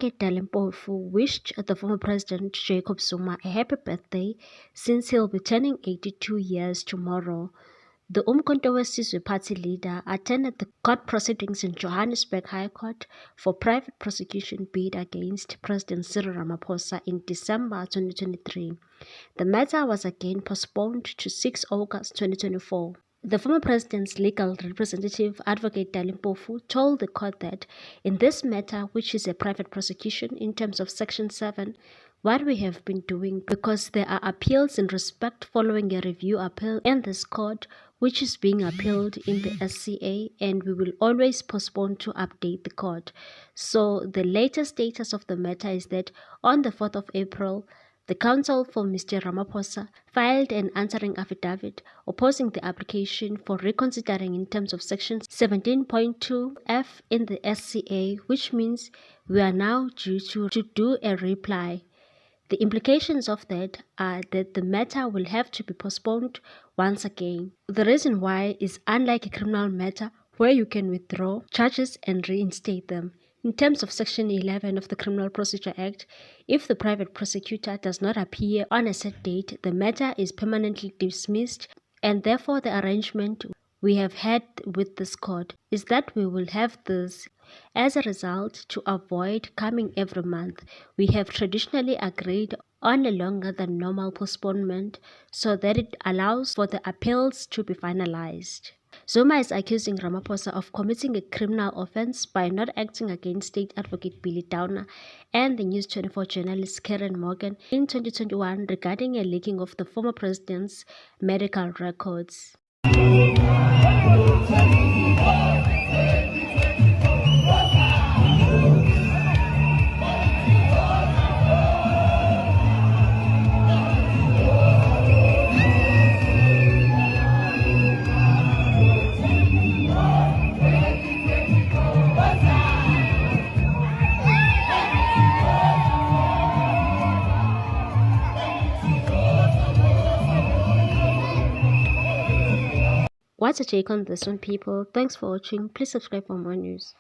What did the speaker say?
Advocate Dalimpofu wished the former President Jacob Zuma a happy birthday since he'll be turning 82 years tomorrow. The Umkhonto weSizwe party leader attended the court proceedings in Johannesburg High Court for private prosecution bid against President Cyril Ramaphosa in December 2023. The matter was again postponed to 6 August 2024. The former president's legal representative, Advocate Dalimpofu, told the court that in this matter, which is a private prosecution in terms of Section 7, what we have been doing, because there are appeals in respect following a review appeal in this court, which is being appealed in the SCA, and we will always postpone to update the court. So the latest status of the matter is that on the 4th of April, the counsel for Mr. Ramaphosa filed an answering affidavit opposing the application for reconsidering in terms of Section 17.2F in the SCA, which means we are now due to do a reply. The implications of that are that the matter will have to be postponed once again. The reason why is unlike a criminal matter where you can withdraw charges and reinstate them. In terms of Section 11 of the Criminal Procedure Act, if the private prosecutor does not appear on a set date, the matter is permanently dismissed, and therefore the arrangement we have had with this court is that we will have this. As a result, to avoid coming every month, we have traditionally agreed on a longer than normal postponement so that it allows for the appeals to be finalized. Zuma is accusing Ramaphosa of committing a criminal offense by not acting against State Advocate Billy Downer and the News 24 journalist Karen Morgan in 2021 regarding a leaking of the former president's medical records. What's your take on this one, people? Thanks for watching. Please subscribe for more news.